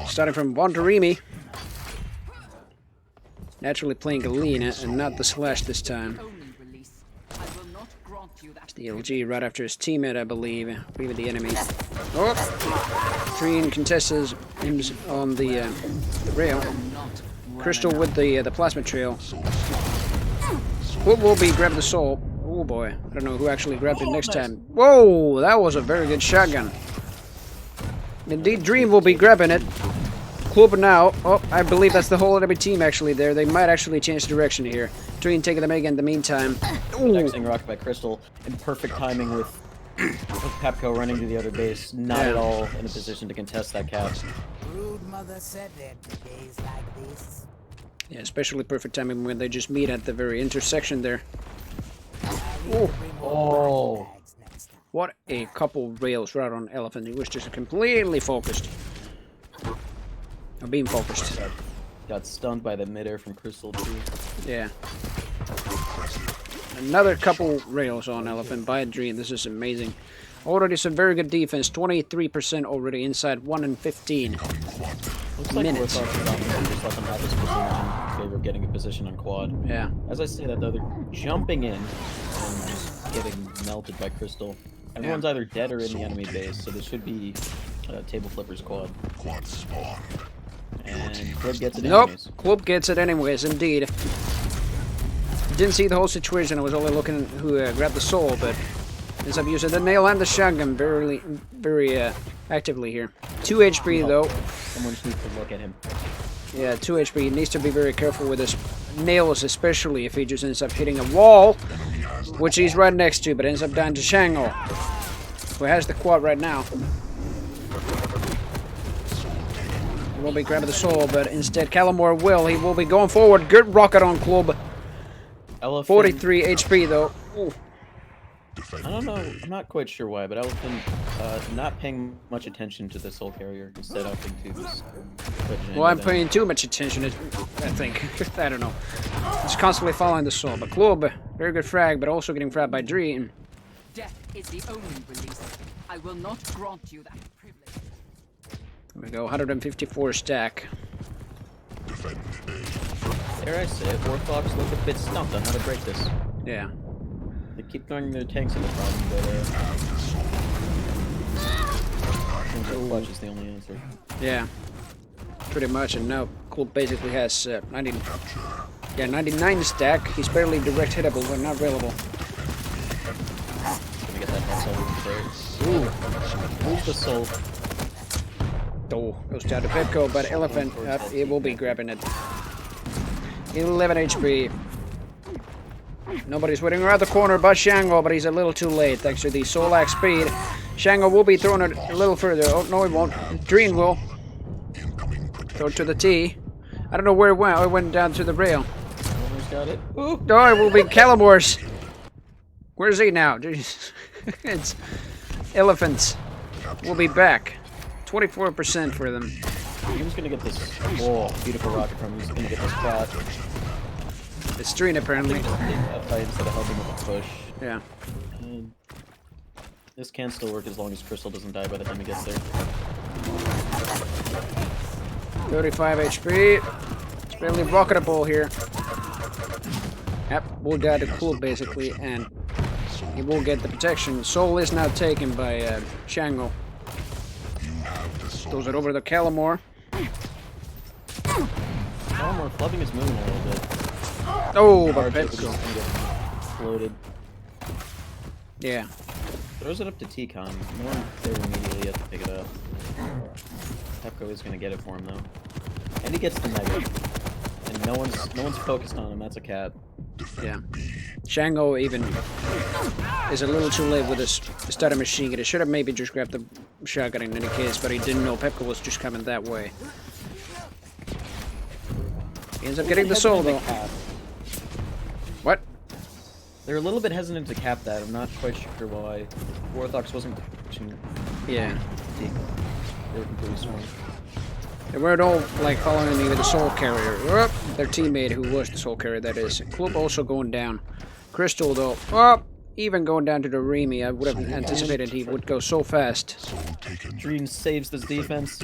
Starting from Wanderimi. Naturally playing Galena and not the Slash this time. It's the LG right after his teammate, I believe. With the enemy. Oh! Treen contests him on the rail. Crystal with the plasma trail. Who will be grabbing the soul? Oh boy. I don't know who actually grabbed it next time. Whoa! That was a very good shotgun. Indeed, Dream will be grabbing it. Club now. Oh, I believe that's the whole enemy team actually there. They might actually change direction here. Dream taking the Mega in the meantime. Protecting rock by Crystal in perfect timing with Pepco running to the other base. Not at all in a position to contest that cap. Rude mother said that days like this. Yeah, especially perfect timing when they just meet at the very intersection there. Oh, what a couple rails right on Elephant. He was just completely focused. Or being focused. Got stunned by the midair from Crystal too. Yeah. Another couple rails on Elephant by Dream. This is amazing. Already some very good defense. 23% already inside 1 and 15. Looks like minutes. Just let them have this position in favor of getting a position on quad. Yeah. As I say that though, they're jumping in and just getting melted by Crystal. Everyone's either dead or in the enemy base, so this should be table flippers quad. Quad spawn. And Club gets it anyways. Nope, Club gets it anyways, indeed. Didn't see the whole situation, I was only looking who grabbed the soul, but ends up using the nail and the shotgun very actively here. 2 HP though. Someone just needs to look at him. Yeah, 2 HP. He needs to be very careful with his nails, especially if he just ends up hitting a wall, which he's right next to, but ends up down to Shango, who has the quad right now. He won't be grabbing the soul, but instead Calamore will. He will be going forward. Good rocket on Club. Elephant. 43 HP though. Ooh. I don't know, I'm not quite sure why, but Elephant not paying much attention to the soul carrier, instead opting to this. Well, I'm paying too much attention, I think. I don't know. Just constantly following the soul. But Club, very good frag, but also getting fragged by Dream. Death is the only release. I will not grant you that privilege. There we go, 154 stack. There I say it, Orthox look a bit stumped on how to break this. Yeah. They keep throwing their tanks in the problem, but clutch is the only answer. Yeah. Pretty much, and now Club basically has 99 stack. He's barely direct hittable, but not available. Gonna get that soul there. Ooh. Lose the soul. Oh, goes down to Pepco, but Elephant, he will be grabbing it. 11 HP. Nobody's waiting around the corner but Shango, but he's a little too late thanks to the Soul Axe speed. Shango will be throwing it a little further. Oh, no, he won't. Dream will. Throw it to the T. I don't know where it went. Oh, it went down to the rail. Almost got it. Ooh. Oh, it will be Calamore's. Where's he now? Jeez. It's Elephants. We'll be back. 24% for them. He was gonna get this. Oh, beautiful rocket from him. He's gonna get this spot. It's Dream apparently. Instead of helping with a push. Yeah. And this can still work as long as Crystal doesn't die by the time he gets there. 35 HP. It's barely rocketable here. Yep, we'll die to Club basically, and he will get the protection. Soul is now taken by Shango. Throws it over to Calamore. Calamore clubbing his moon a little bit. Oh, but Pepco floated. Yeah. Throws it up to T-Con. No one there immediately has to pick it up. Pepco is gonna get it for him though. And he gets the mega. And no one's focused on him, that's a cat. Yeah. Shango even is a little too late with his starter machine gun. He should have maybe just grabbed the shotgun in any case, but he didn't know Pepco was just coming that way. He ends up getting the soul though. What? They're a little bit hesitant to cap that. I'm not quite sure why. Orthox wasn't pushing. Yeah. They were completely smart. They weren't all like following me with the soul carrier. Their teammate who was the soul carrier, that is. Club also going down. Crystal though, even going down to the Remy. I would have anticipated he would go so fast. Dream saves this defense.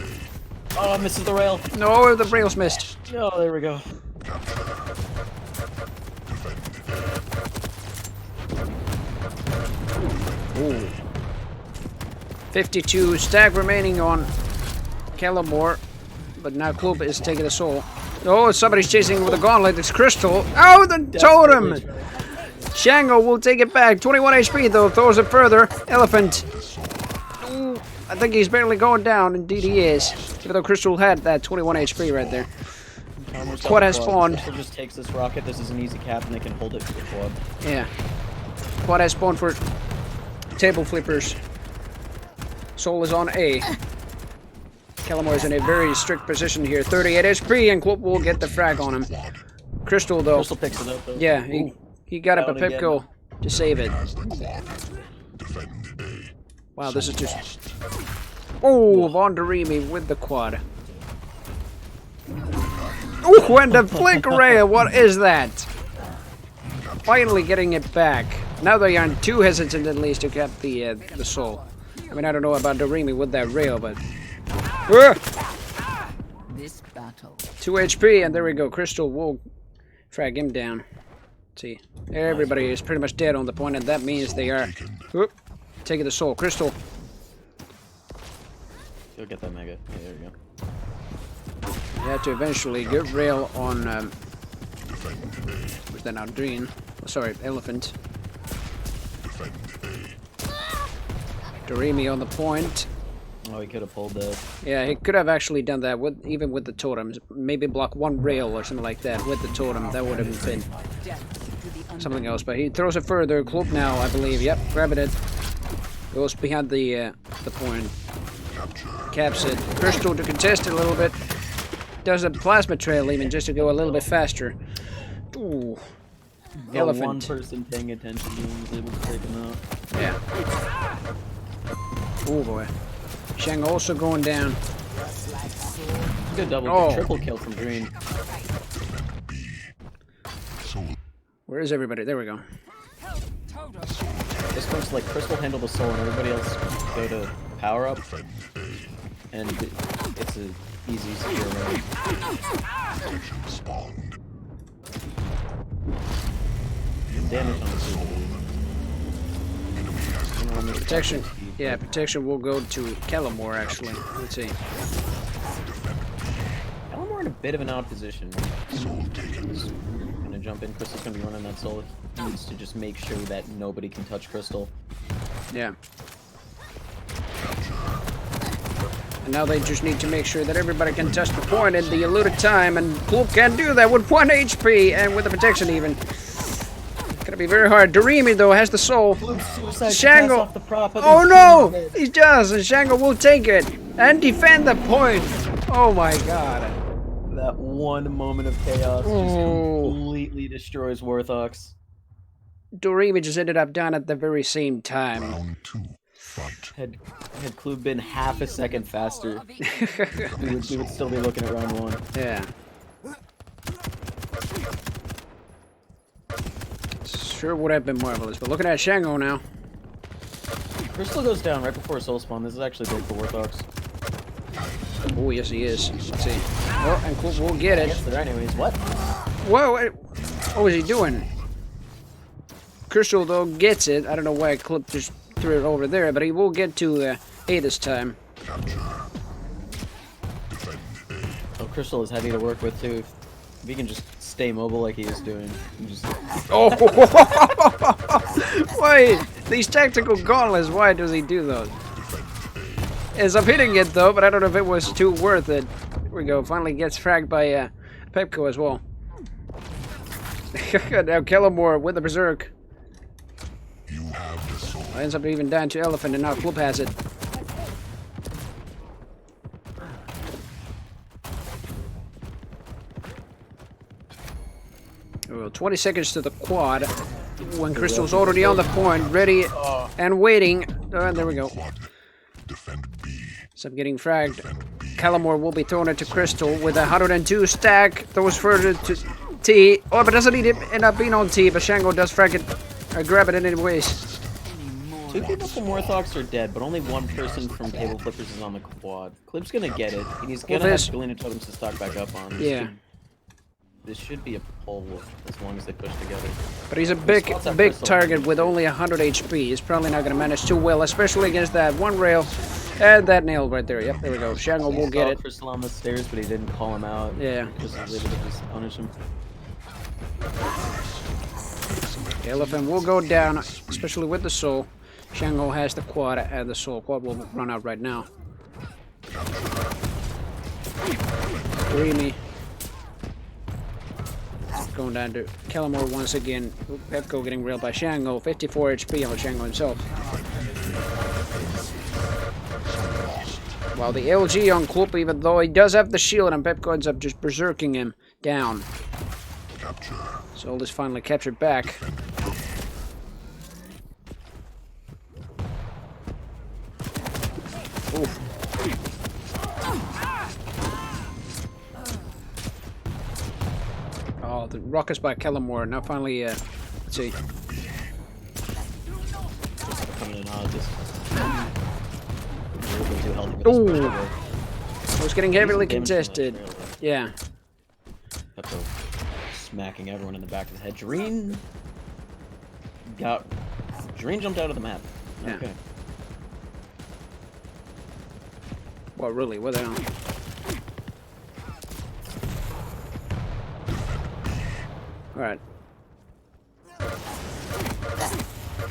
Oh, misses the rail. No, the rails missed. Oh, there we go. Ooh. 52 stack remaining on Calamore, but now Kloop is taking the soul. Oh, somebody's chasing with a gauntlet. It's Crystal. Oh, the totem! Shango will take it back. 21 HP though, throws it further. Elephant. Ooh, I think he's barely going down. Indeed he is. Even though Crystal had that 21 HP right there. Quad has spawned. Crystal just takes this rocket. This is an easy cap, and they can hold it for the quad. Yeah. Quad has spawned for table flippers. Soul is on A. Calamore is in a very strict position here. 38 HP, and Kloop will get the frag on him. Crystal, though. Crystal picks it up, though. Yeah, he got up a Pipco to save it. Wow, this is just... Oh, Vonderimi with the quad. Oh, and the flick rail, what is that? Finally getting it back. Now they aren't too hesitant, at least, to get the soul. I mean, I don't know about Doremi with that rail, but... This battle. 2 HP, and there we go. Crystal will frag him down. Let's see. Everybody is pretty much dead on the point, and that means they are taking the soul. Crystal. You'll get that mega. Yeah, there we go. You have to eventually get rail on... what's that now? Dreen. Oh, sorry, Elephant. Doremi on the point. Oh, he could have pulled that. Yeah, he could have actually done that, with even with the totems. Maybe block one rail or something like that with the totem. That would have been something else. But he throws it further. Kloop now, I believe. Yep, grabbing it. Goes behind the point. Caps it. Crystal to contest it a little bit. Does a plasma trail even just to go a little bit faster. Ooh. The Elephant. one person paying attention to him was able to take him out. Yeah. Oh boy. Shang also going down. Good triple kill from Green. Where is everybody? There we go. This one's like Crystal handle the soul and everybody else go to power up. And it's a easy secure round. Damage on the super. Protection. Yeah, protection will go to Calamore actually. Let's see. Calamore in a bit of an odd position. He's gonna jump in. Crystal's gonna be running that soul. He needs to just make sure that nobody can touch Crystal. Yeah. And now they just need to make sure that everybody can touch the point in the allotted time, and Kloop can't do that with 1 HP and with the protection even. Gonna be very hard. Doremi though has the soul. Shango. Oh no! He does, and Shango will take it and defend the point. Oh my god. That one moment of chaos just completely destroys Warthox. Doremi just ended up down at the very same time. Round 2, fight. Had Klub been half a second faster, we would still be looking at round 1. Yeah. Sure would have been marvelous, but looking at Shango now. Crystal goes down right before soul spawn. This is actually big for Warthox. Oh yes he is. Let's see. Oh, and Kloop will get it. Yes, there anyways. What? Whoa! What was he doing? Crystal though gets it. I don't know why Kloop just threw it over there, but he will get to A this time. Oh, Crystal is heavy to work with too. If he can just stay mobile like he is doing. Just... Oh! Why? These tactical gauntlets, why does he do those? Ends up hitting it though, but I don't know if it was too worth it. Here we go, finally gets fragged by Pepco as well. Now Calamore with the Berserk. Ends up even down to Elephant, and now Kloop has it. Well, 20 seconds to the quad when Crystal's already on the point, ready and waiting. And there we go. So I'm getting fragged. Calamore will be throwing it to Crystal with a 102 stack. Throws further to T. Oh, but doesn't he end up being on T, but Shango does frag it, grab it anyways. 2 2 people from Orthox are dead, but only 1 person from Table Flippers is on the quad. Clip's gonna get it. He's gonna have Galena Totems to stock back up on. This should be a pull as long as they push together. But he's a big target with only 100 HP. He's probably not gonna manage too well, especially against that one rail. And that nail right there. Yep, there we go. Shango will get it. Crystal on the stairs, but he didn't call him out. Yeah. Just able to just punish him. The elephant will go down, especially with the soul. Shango has the quad, and the soul quad will run out right now. Dreamy. Going down to Calamore once again. Pepco getting railed by Shango. 54 HP on Shango himself. While the LG on Kloop, even though he does have the shield, and Pepco ends up just berserking him down. Soul is finally captured back. Oof. Oh, the rockets by Calamore. Now finally, let's see. Coming in on just a little bit too healthy. Ooh! It was getting heavily contested. Yeah. Pepco smacking everyone in the back of the head. Jareen jumped out of the map. Yeah. Okay. Well, really, what the hell? Alright.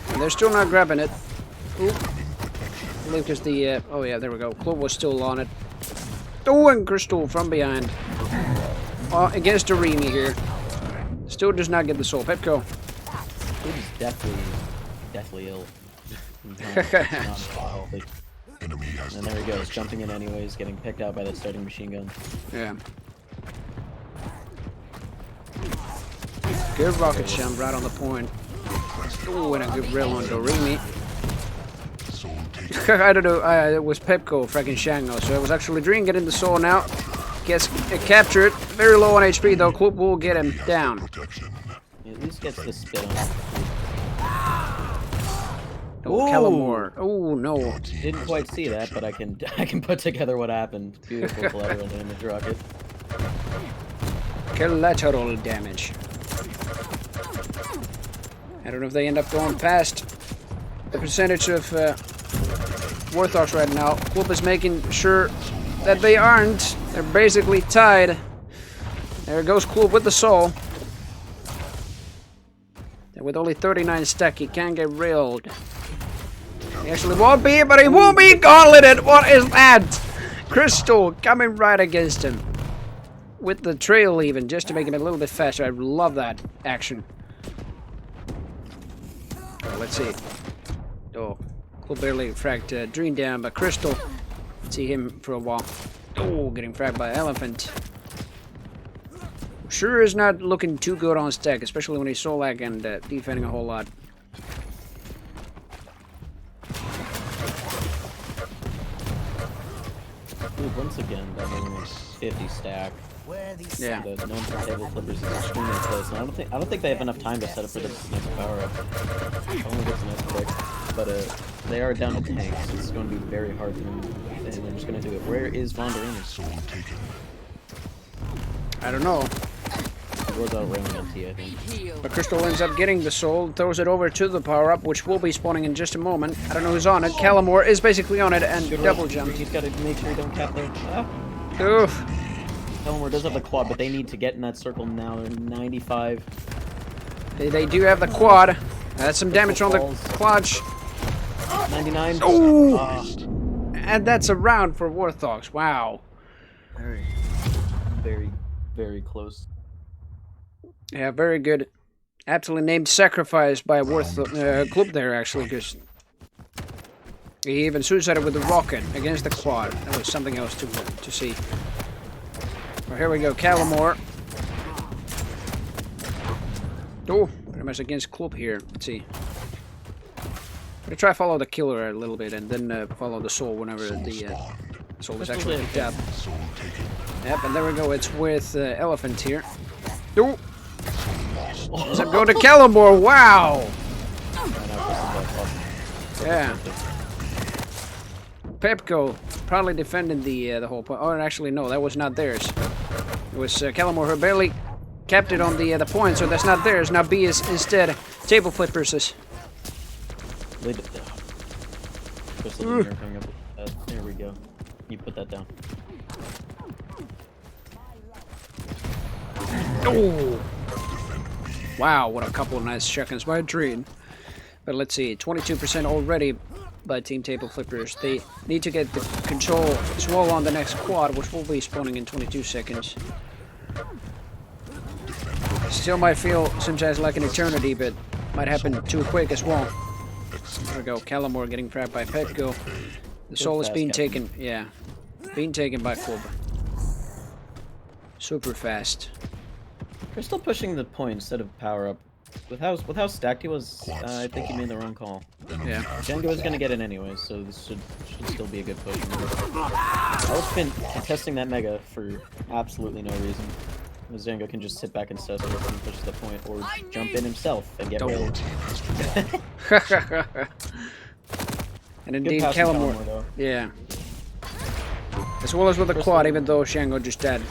And they're still not grabbing it. Oop. I believe because the, oh yeah, there we go. Kloop was still on it. Oh, and Crystal from behind. Against Arena here. Still does not get the soul. Pepco. He's deathly ill. Not healthy. And there he goes, jumping in anyways, getting picked out by the starting machine gun. Yeah. Good rocket jump right on the point. Ooh, and a good rail on Doremi. I don't know, it was Pepco fracking Shango, so it was actually Dream getting the soul now. Gets captured. Very low on HP though. Kloop will get him down. He at least gets the spit on him. Oh, Calamore. Oh no. Didn't quite see that, but I can put together what happened. Beautiful collateral damage rocket. Collateral damage. I don't know if they end up going past the percentage of Warthogs right now. Kloop is making sure that they aren't. They're basically tied. There goes Kloop with the soul. And with only 39 stack, he can't get railed. He actually won't be, but he will be gauntleted. What is that? Crystal coming right against him. With the trail even, just to make him a little bit faster. I love that action. Let's see. Oh, Kloop barely fragged Dream down, but Crystal. See him for a while. Oh, getting fragged by Elephant. Sure is not looking too good on stack, especially when he's soul lag and defending a whole lot. Ooh, once again, that only 50 stack. Yeah. The known for Table Flippers is extremely close. And I don't think they have enough time to set up for this next power up. Only gets the next quick. But they are down to tanks. So it's going to be very hard for them. And they're just going to do it. Where is Vonderina? I don't know. He rolls out railing on T, I think. But Crystal ends up getting the soul, throws it over to the power up, which will be spawning in just a moment. I don't know who's on it. Calamore is basically on it and double jumped. He's got to make sure he don't cap there. Ah. Oof. Calamore does have the quad, but they need to get in that circle now. They're 95. They do have the quad. That's some damage on the clutch. 99. Ooh! And that's a round for Warthogs. Wow. Very, very close. Yeah, very good. Aptly named sacrifice by Kloop there, actually, because he even suicided with the rocket against the quad. That was something else to see. Well, here we go, Calamore. Oh, pretty much against Kloop here. Let's see. I'm gonna try to follow the killer a little bit and then follow the soul whenever the soul is actually picked up. Yep, and there we go. It's with Elephant here. Oh! Does it go to Calamore? Wow! Yeah. Pepco probably defended the whole point. Oh, actually, no, that was not theirs. It was Calamore who barely kept it on the point, so that's not theirs. Now B is instead table flippers. Crystal Junior coming up with that. There we go. You put that down. Oh! Wow, what a couple of nice seconds by Dream. But let's see, 22% already by Team Table Flippers. They need to get the control as well on the next quad, which will be spawning in 22 seconds. Still might feel sometimes like an eternity, but might happen too quick as well. There we go, Calamore getting trapped by Petco. The soul is being taken, yeah, being taken by Cobra. Super fast. Crystal pushing the point instead of power up. With how stacked he was, I think he made the wrong call. Yeah. Django is gonna get in anyways, so this should still be a good push. I've been contesting that mega for absolutely no reason. Django can just sit back and sus it and push the point, or jump in himself and get railed. And indeed, Calamore. Yeah. As well as with the quad, even though Shango just died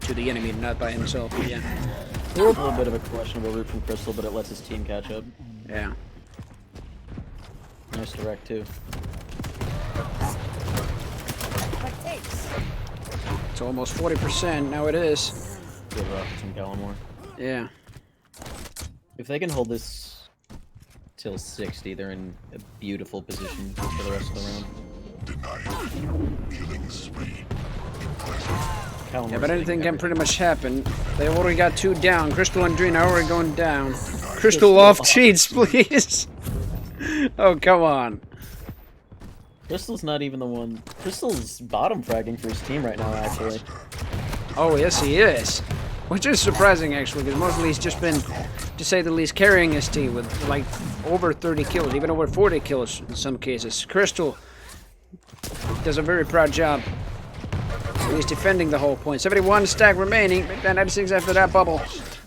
to the enemy, not by himself. But yeah. A little bit of a questionable route from Crystal, but it lets his team catch up. Yeah. Nice direct too. It's almost 40%. Now it is. Good rockets from Calamore. Yeah. If they can hold this till 60, they're in a beautiful position for the rest of the round. Yeah, but anything can pretty much happen. They already got 2 down. Crystal and Dreen are already going down. Crystal off cheats, please. Oh, come on. Crystal's not even the one. Crystal's bottom fragging for his team right now, actually. Oh, yes, he is. Which is surprising, actually, because mostly he's just been, to say the least, carrying his team with, like, over 30 kills, even over 40 kills in some cases. Crystal does a very proud job. He's defending the whole point. 71 stack remaining. 96 after that bubble.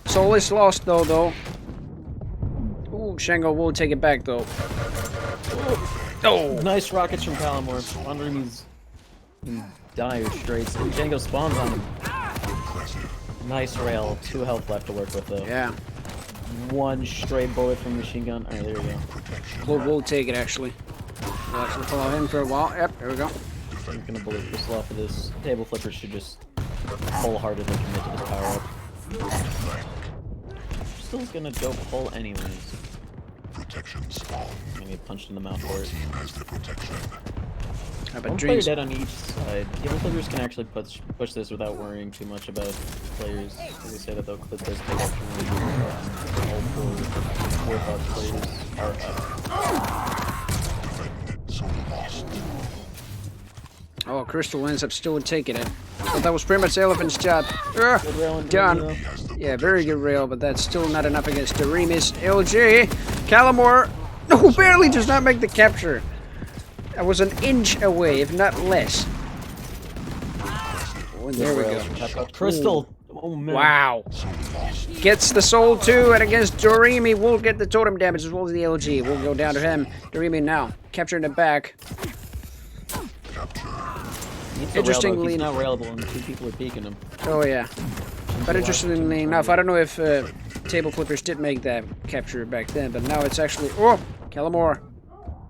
Soul is lost, though. Ooh, Shango will take it back, though. Oh! Nice rockets from Calamore. Wondering he's in dire straits. And Django spawns on him. Nice rail. 2 health left to work with, though. Yeah. 1 stray bullet from machine gun. Alright, there we go. Club will take it, actually. We'll actually follow him for a while. Yep, there we go. I'm gonna bullet Crystal off of this. Table Flippers should just wholeheartedly commit to this power up. Crystal's gonna go pull anyways. Gonna get punched in the mouth for it. How about One player Dreams? dead on each side. Table Flippers can actually push this without worrying too much about players. As they say that they'll clip this take extra all 4 players are up. Oh, Crystal ends up still taking it. But that was pretty much Elephant's job. Good rail and Done. good rail. Yeah, very good rail, but that's still not enough against Doremus. LG. Calamore. No, barely does not make the capture. That was an inch away, if not less. Oh, and there we go. Crystal. Oh man. Wow. Gets the soul too, and against Doremi will get the totem damage as well as the LG. We'll go down to him. Doremi now capturing it back. Interestingly, he's not railable and 2 people are peeking him. Oh yeah. But interestingly enough, I don't know if Table Flippers did make that capture back then, but now it's actually Calamore.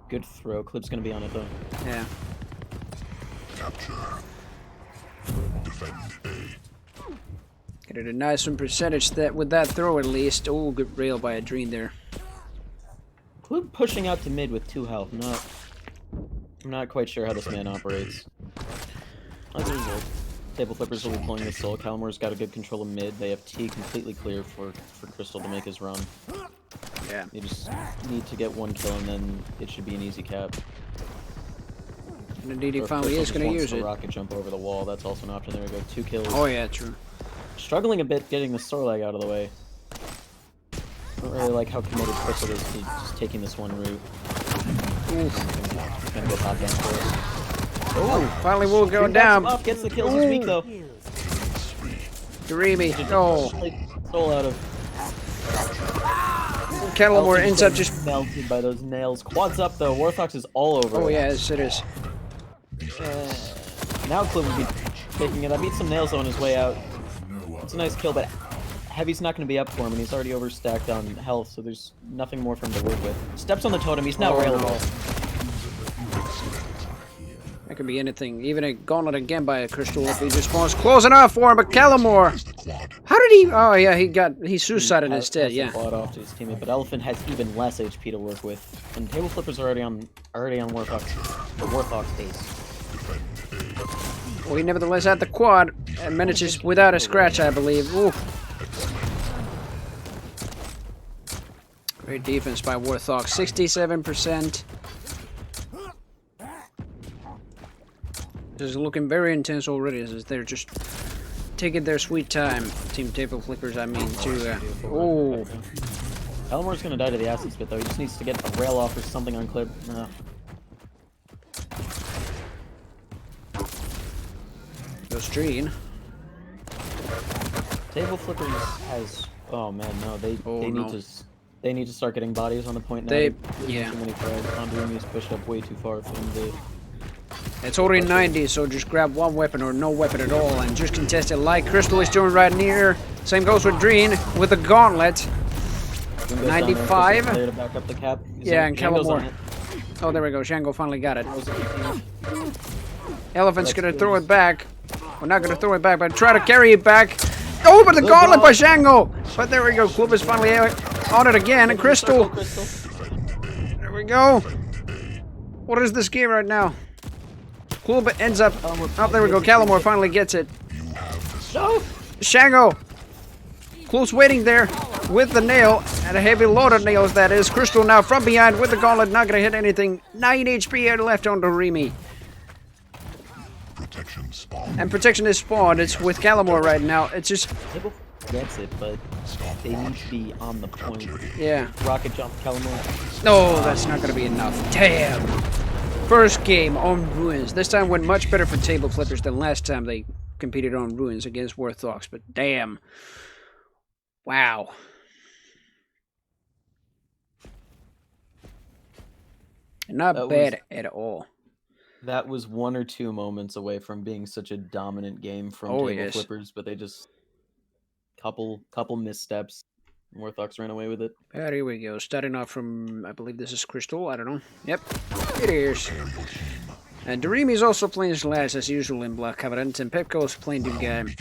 Good throw. Clip's gonna be on it though. Yeah. Get it a nice one percentage that with that throw at least. Oh, good rail by a Dream there. Clip pushing out to mid with 2 health. I'm not quite sure how this man operates. As a result, Table Flippers will be pulling the soul. Calamore's got a good control of mid. They have T completely clear for Crystal to make his run. Yeah. They just need to get 1 kill and then it should be an easy cap. And indeed he Or if finally Crystal is just going to wants use to it. rocket jump over the wall. That's also an option. There we go. 2 kills. Oh yeah, true. Struggling a bit getting the Sorlag out of the way. Don't really like how committed Crystal is to just taking this one route. He's gonna go top down for us. Oh, finally will go down. Up, gets the kills. He's weak though. Doremi. Oh. Soul out of. Kellamore ends up just... melted by those nails. Quad's up though. Warthog is all over. Oh yes, it is. Now Clip will be taking it. I beat some nails on his way out. It's a nice kill, but Heavy's not going to be up for him, and he's already overstacked on health, so there's nothing more for him to work with. Steps on the totem. He's now railable. That could be anything. Even a gauntlet again by a Crystal if he just spawns close enough for him, but Kellamore! How did he... Oh yeah, he suicided instead, yeah. Off to his teammate, but Elephant has even less HP to work with. And Table Flipper's already on the Warthog's base. Well, he nevertheless had the quad and manages without a scratch, I believe. Ooh. Great defense by Warthog. 67%. This is looking very intense already, as they're just taking their sweet time. Team Table Flickers, I mean, to... oh. Elmore's gonna die to the acid spit, though. He just needs to get a rail off or something on Clip. Goes Dreen. Table Flippers has... Oh man, no, they need to start getting bodies on the point now. Yeah. Too many frags. Andrew's pushed up way too far from the... It's already 90, so just grab one weapon or no weapon at all and just contest it like Crystal is doing right near. Same goes with Dreen with the gauntlet. 95. To back up the cap. Yeah, and Kellamore. Oh, there we go. Shango finally got it. Elephant's gonna throw it back. We're not gonna throw it back, but try to carry it back. Oh, but the gauntlet by Shango! But there we go. Club is finally on it again. And Crystal. There we go. What is this game right now? Club ends up... Oh, there we go. Kellamore finally gets it. No! Shango! Club's waiting there with the nail, and a heavy load of nails, that is. Crystal now from behind with the gauntlet, not gonna hit anything. 9 HP left on Doremi. And protection is spawned. It's with Kellamore right now. It's just... Table gets it, but they need to be on the point. Yeah. Rocket jump, Kellamore. No, that's not gonna be enough. Damn! First game on Ruins. This time went much better for Table Flippers than last time they competed on Ruins against Warthogs, but damn. Wow. Not bad at all. That was 1 or 2 moments away from being such a dominant game from Table Flippers, but they just... Couple missteps. Warthogs ran away with it. Here we go. Starting off from, I believe this is Crystal. I don't know. Yep, it is. And Doremi's also playing Slash as usual in Black Covenant, and Pepco's playing the game.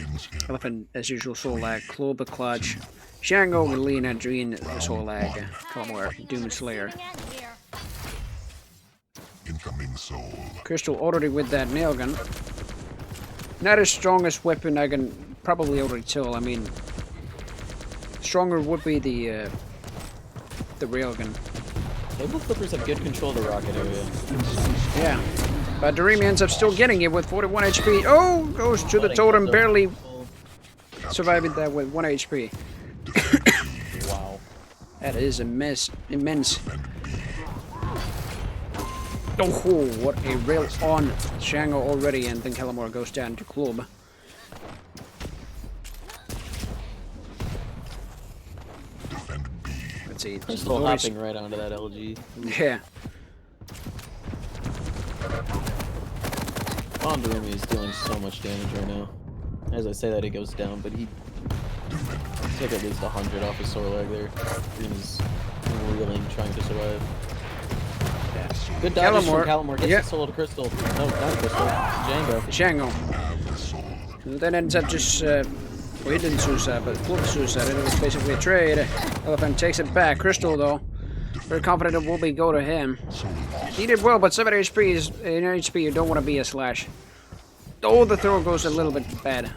Elephant as usual, Solag, Kloba, Clutch, Shango, Lena, Dreen, Solag, Kellamore, Doom Slayer. Crystal already with that nail gun. Not his strongest weapon, I can probably already tell. I mean, stronger would be the railgun. Table Flippers have good control of the rocket area. Yeah. But Doremi ends up still getting it with 41 HP. Oh! Goes to the totem, barely surviving that with 1 HP. Wow. That is immense. Oh, what a rail on Shango already, and then Kellamore goes down to Club. Let's see. Still hopping right onto that LG. Yeah. Doremi is dealing so much damage right now. As I say that, he goes down, but he took at least 100 off his sore leg there. Green is reeling, trying to survive. Yeah. Good dodge from Kellamore. Gets the solo to Crystal. No, not Crystal. Shango. And then ends up just... well, he didn't suicide, but Club suicide. It was basically a trade. Elephant takes it back. Crystal, though, very confident it will be go to him. He did well, but 7 HP is in HP. You don't want to be a Slash. Oh, the throw goes a little bit bad.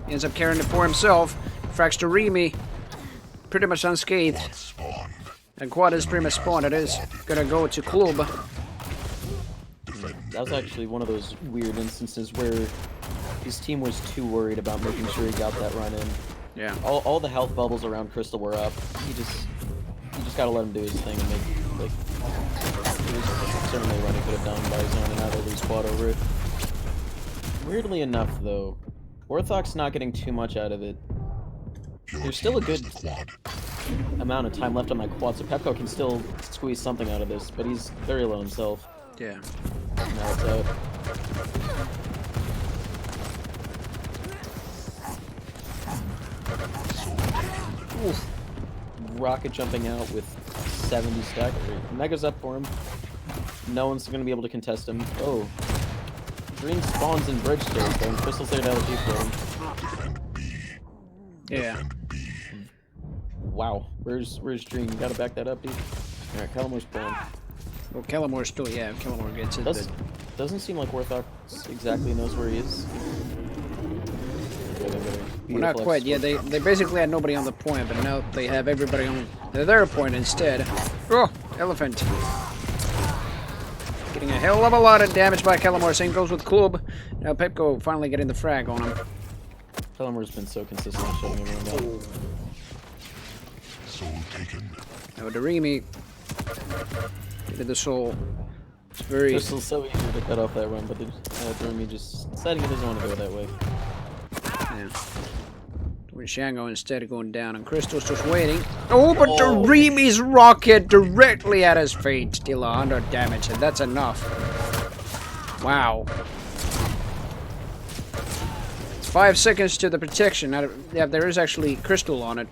He ends up carrying it for himself. Frags to Remy. Pretty much unscathed. And Quad is pretty much spawned. It is gonna go to Club. That was actually one of those weird instances where his team was too worried about making sure he got that run in. Yeah. All the health bubbles around Crystal were up. You just gotta let him do his thing and make, like, it was certainly a run he could have done by zoning out or lose Quad over it. Weirdly enough, though, Warthog's not getting too much out of it. There's still a good amount of time left on my quad, so Pepco can still squeeze something out of this, but he's very low himself. Yeah. Now it's out. Oof. Rocket jumping out with 70 stack. Mega's up for him. No one's going to be able to contest him. Oh. Green spawns in bridge territory, and Crystal's there to LG for him. Yeah. Wow. Where's Dream? You gotta back that up, dude. Alright, Calamore's pulling. Well, Kellamore still, yeah, Kellamore gets it. Doesn't seem like Warthog exactly knows where he is. Well, not quite. Yeah, they basically had nobody on the point, but now they have everybody on their point instead. Oh, Elephant. Getting a hell of a lot of damage by Kellamore. Same goes with Club. Now Pepco finally getting the frag on him. Calamore's been so consistent at shutting everyone down. Soul taken. Now Darimi did the soul. It's very. Crystal's so easy to cut off that run, but Darimi just deciding he doesn't want to go that way. Yeah. With Shango instead of going down, and Crystal's just waiting. Oh, but Darimi's rocket directly at his feet. Deal 100 damage, and that's enough. Wow. It's 5 seconds to the protection. Now, yeah, there is actually Crystal on it.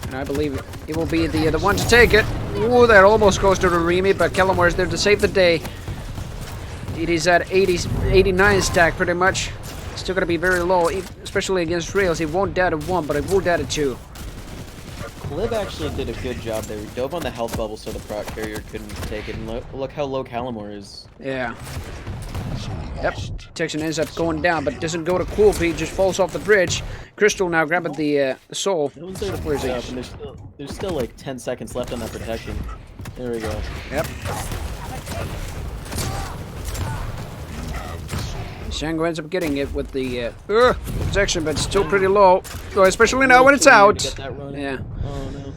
And I believe it will be the one to take it. Ooh, that almost goes to Darimi, but Kellamore is there to save the day. It is at 89 stack pretty much. Still gonna be very low, especially against Rails. He won't die to 1, but it will die to 2. Clib actually did a good job there. He dove on the health bubble so the proc carrier couldn't take it. And look how low Calamour is. Yeah. Yep. Protection ends up going down, but doesn't go to Cool Pete, just falls off the bridge. Crystal now grabbing the soul. No one's there to push up, and there's still like 10 seconds left on that protection. There we go. Yep. Shango ends up getting it with the protection, but still pretty low. So especially now when it's out. Yeah. Oh no.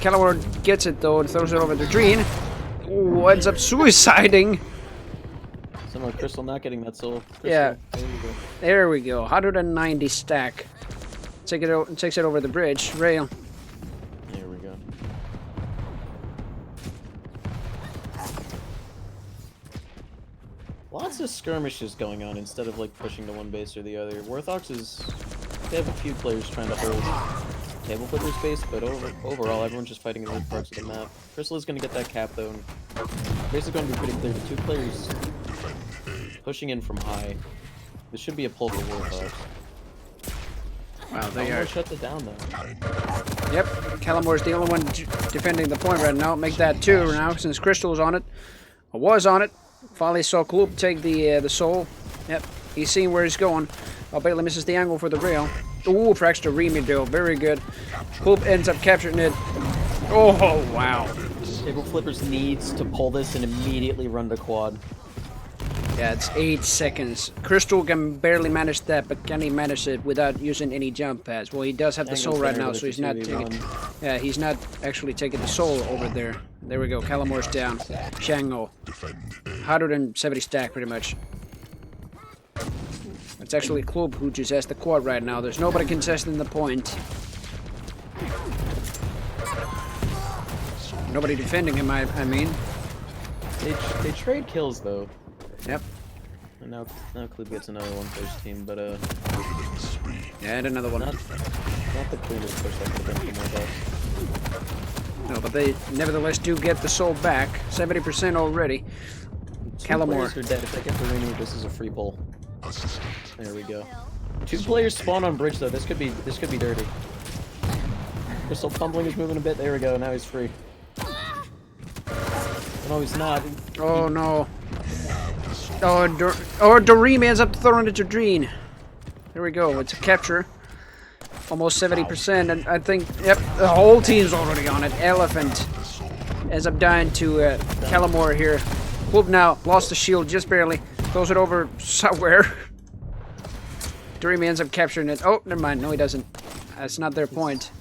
Kellamore gets it though and throws it over to Dreen. Ooh, ends up suiciding. Somehow Crystal not getting that soul. Crystal. Yeah. There we go. There we go. 190 stack. Takes it over the bridge. Rail. There we go. Lots of skirmishes going on instead of like pushing to one base or the other. Warthogs they have a few players trying to hold table flippers base, but overall everyone's just fighting in other parts of the map. Crystal is going to get that cap though. And basically going to be pretty clear. The 2 players pushing in from high. This should be a pull for Warthogs. Wow, they are. Shut it down though. Yep, Callamore's the only one defending the point right now. Make that 2 now since Crystal's on it. Or was on it. Finally saw Kloop take the soul. Yep, he's seeing where he's going. Oh, Bailey misses the angle for the rail. Ooh, for extra Remido. Very good. Kloop ends up capturing it. Oh, wow. Table Flippers needs to pull this and immediately run to quad. Yeah, it's 8 seconds. Crystal can barely manage that, but can he manage it without using any jump pads? Well, he does have the soul right now, so he's not taking... Yeah, he's not actually taking the soul over there. There we go. Callamore's down. Shango. 170 stack, pretty much. It's actually Club who just has the quad right now. There's nobody contesting the point. Nobody defending him, I mean. They trade kills, though. Yep. And now Club gets another one for his team, but yeah, and another one. Not the cleanest push that could have been from Warthogs. No, but they nevertheless do get the soul back. 70% already. Calamore. Are dead. If they get the ring, this is a free pull. There we go. 2 players spawn on bridge though. This could be dirty. Crystal fumbling is moving a bit. There we go. Now he's free. No, he's not. Oh no. Oh, Doreen ends up throwing it to Dreen. There we go. It's a capture. Almost 70%, and I think, yep, the whole team's already on it. Elephant ends up dying to Calamore here. Whoop now, lost the shield just barely. Throws it over somewhere. Doreen ends up capturing it. Oh, never mind. No, he doesn't. That's not their point.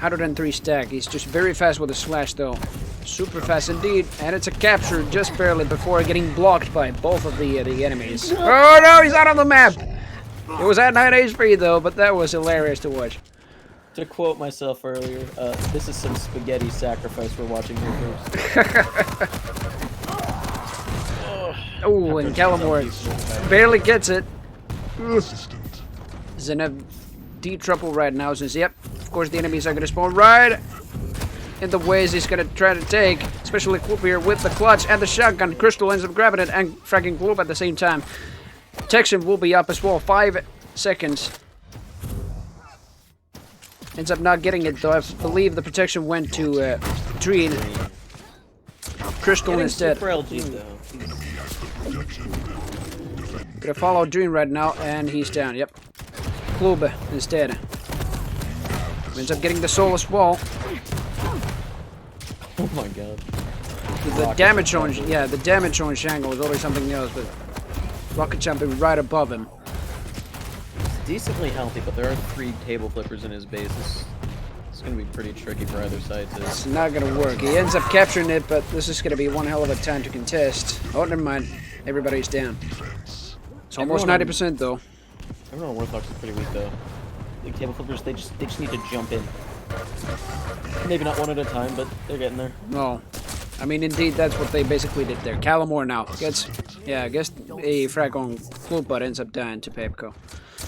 103 stack. He's just very fast with a slash, though. Super fast indeed, and it's a capture just barely before getting blocked by both of the enemies. Oh no, he's out on the map! It was at 9 HP though, but that was hilarious to watch. To quote myself earlier, this is some spaghetti sacrifice we're watching here, folks. Oh, and Calamore barely gets it. He's in a deep trouble right now since, yep, of course the enemies are going to spawn right in the ways he's going to try to take, especially Gloop here with the clutch and the shotgun. Crystal ends up grabbing it and fragging Gloop at the same time. Protection will be up as well, 5 seconds. Ends up not getting it though. I believe the protection went to Dreen. Crystal instead. Gonna follow Dreen right now, and he's down. Yep. Klube instead. Ends up getting the soul as well. Oh my god. The damage on, yeah, the damage on Shango is always something else, but rocket jumping right above him. Decently healthy, but there are 3 table flippers in his base. It's going to be pretty tricky for either side to... It's not going to work. He ends up capturing it, but this is going to be one hell of a time to contest. Oh, never mind. Everybody's down. It's almost 90% though. Everyone on Warthog is pretty weak though. The table flippers, they just need to jump in. Maybe not one at a time, but they're getting there. No. I mean, indeed, that's what they basically did there. Calamore now gets, yeah, gets a frag on Gloop, but ends up dying to Pepco.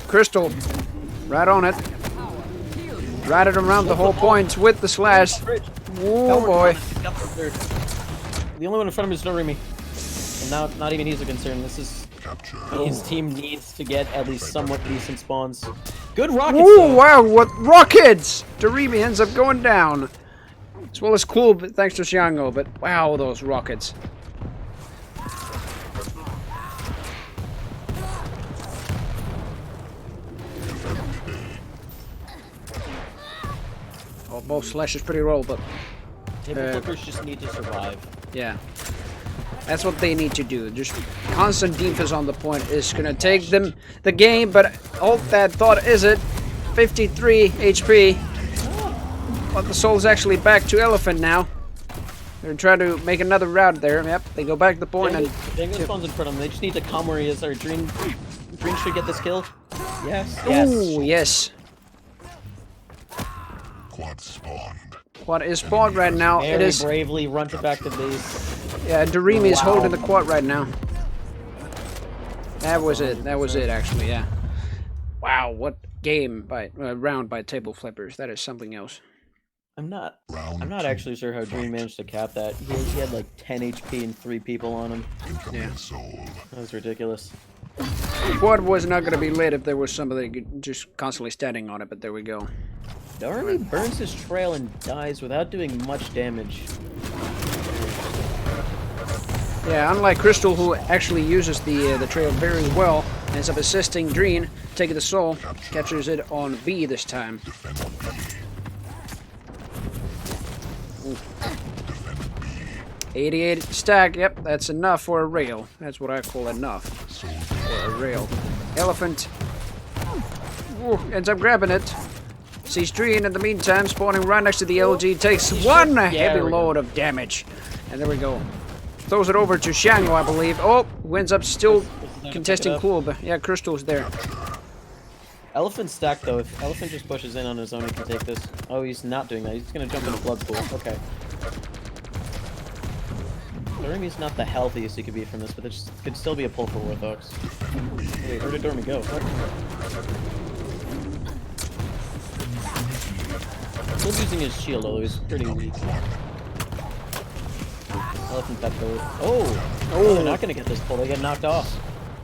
Crystal, right on it. Right it around the whole point with the slash. Oh boy. The only one in front of me is Doremi. And now, not even he's a concern. This is... His team needs to get at least somewhat decent spawns. Good rockets! Oh wow, what rockets! Doremi ends up going down. As well as Klube, thanks to Xiango, but wow, those rockets. Oh, both slashes pretty roll, but... Table flippers just need to survive. Yeah. That's what they need to do. Just constant defense on the point is gonna take them the game, but oh, that thought is it. 53 HP. But the soul's actually back to Elephant now. They're trying to make another route there. Yep, they go back to the point and... Dango spawns in front of them. They just need to come where he is. Or Dream should get this kill. Yes. Ooh, yes. Quad spawned. Quad is spawned right now. Very it is bravely runs it back to base. Yeah, Doremi is holding the quad right now. That was it. That was it, actually. Yeah. Wow, what game by round by table flippers. That is something else. I'm not actually sure how Dream managed to cap that. He had like 10 HP and 3 people on him. Yeah. That was ridiculous. Quad was not going to be lit if there was somebody just constantly standing on it, but there we go. Doremi burns his trail and dies without doing much damage. Yeah, unlike Crystal, who actually uses the trail very well, ends up assisting Dreen, taking the soul, captures it on B this time. Ooh. 88 stack, yep, that's enough for a rail. That's what I call enough for a rail. Elephant ooh, ends up grabbing it. Sees Dreen in the meantime, spawning right next to the LG, takes one heavy load of damage. And there we go. Throws it over to Shango, I believe. Oh, who ends up still contesting Klube. Yeah, Crystal's there. Elephant stacked though. If Elephant just pushes in on his own, he can take this. Oh, he's not doing that. He's gonna jump in a blood pool. Okay. Doremi's not the healthiest he could be from this, but there could still be a pull for Warthogs. Wait, where did Doremi go? What? Still using his shield, although he's pretty weak. Elephant that goes. Oh, they're not gonna get this pull. They get knocked off.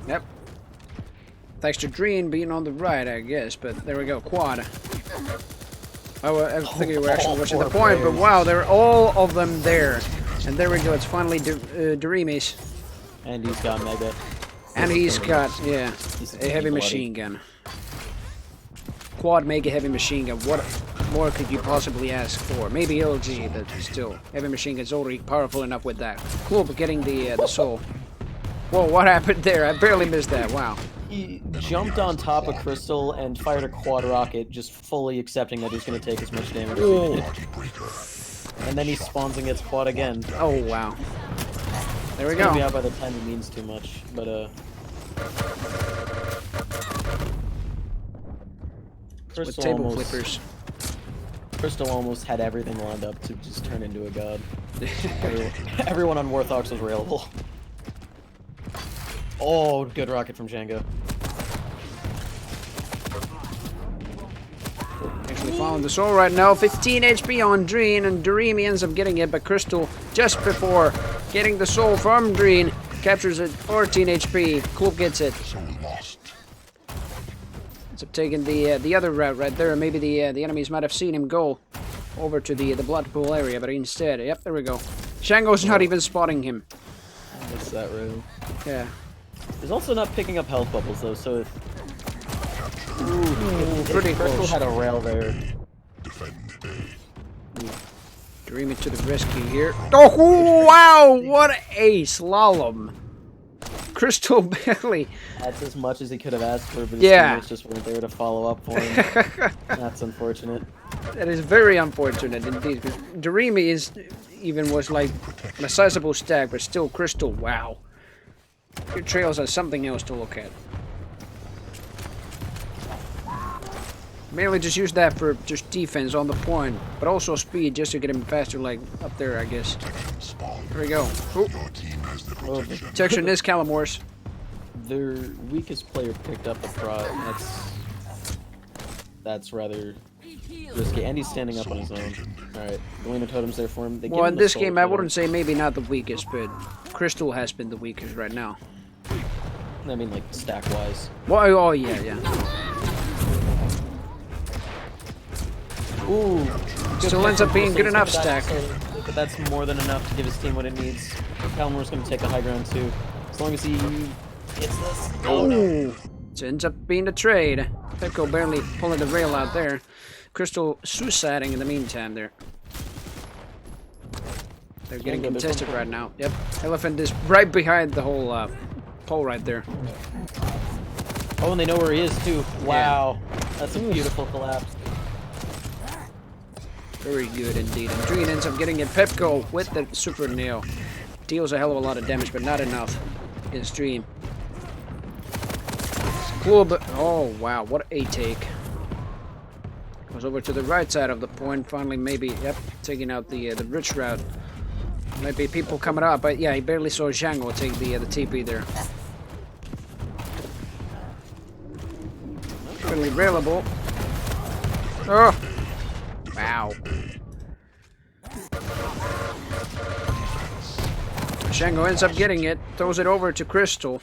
Yep. Thanks to Dreen being on the right, I guess. But there we go, quad. I think we were actually watching the point, but wow, they're all of them there. And there we go. It's finally Doremi's. And he's got mega. And he's got a heavy machine gun. Quad mega heavy machine gun. What more could you possibly ask for? Maybe LG, but still, heavy machine gun's already powerful enough with that. Cool, but getting the soul. Whoa, what happened there? I barely missed that. Wow. He jumped on top of Crystal and fired a quad rocket, just fully accepting that he's going to take as much damage as he did. And then he spawns and gets quad again. Oh, wow. There we It's gonna go. be out by the time he means too much, but with table flippers. Crystal almost had everything lined up to just turn into a god. Everyone on Warthogs was railable. Oh, good rocket from Django. Actually found the soul right now. 15 HP on Dreen, and Dreamy ends up getting it, but Crystal, just before getting the soul from Dreen, captures it. 14 HP. Kloop gets it. Ends up taking the other route right there. Maybe the enemies might have seen him go over to the blood pool area, but instead, yep, there we go. Shango's not even spotting him. What's that rail? Yeah. He's also not picking up health bubbles though, so if pretty Crystal close. had a rail there. Dreamy to the rescue here. Oh, wow! What a slalom! Crystal barely. That's as much as he could have asked for, but his Yeah. teammates just weren't there to follow up for him. That's unfortunate. That is very unfortunate indeed, because Dreamy was like a sizable stack, but still Crystal, wow. Your trails are something else to look at. Mainly just use that for just defense on the point, but also speed just to get him faster, like up there, I guess. There we go. Ooh. Oh, Protection is Calamor's. their weakest player picked up a prod. That's rather risky. And he's standing up on his own. Alright, Galena Totem's there for him. They Well, give in him the this soul game, I totem. wouldn't say maybe not the weakest, but Crystal has been the weakest right now. I mean, like, stack-wise. Well, oh, yeah, yeah. Ooh. Still ends up being good enough But stack. But that's more than enough to give his team what it needs. Calamor's going to take the high ground, too. As long as he gets this. Oh, no. It ends up being a trade. Pecco barely pulling the rail out there. Crystal suiciding in the meantime there. They're getting contested right now. Yep. Elephant is right behind the whole pole right there. Oh, and they know where he is, too. Wow. That's a beautiful collapse. Very good indeed. And Dreen ends up getting it. Pepco with the super nail. Deals a hell of a lot of damage, but not enough. Is Dream. Club. Oh, wow. What a take. Goes over to the right side of the point. Finally, maybe, yep, taking out the rich route. Might be people coming up, but yeah, he barely saw Django take the TP there. Really available. Oh! Wow. Django ends up getting it, throws it over to Crystal,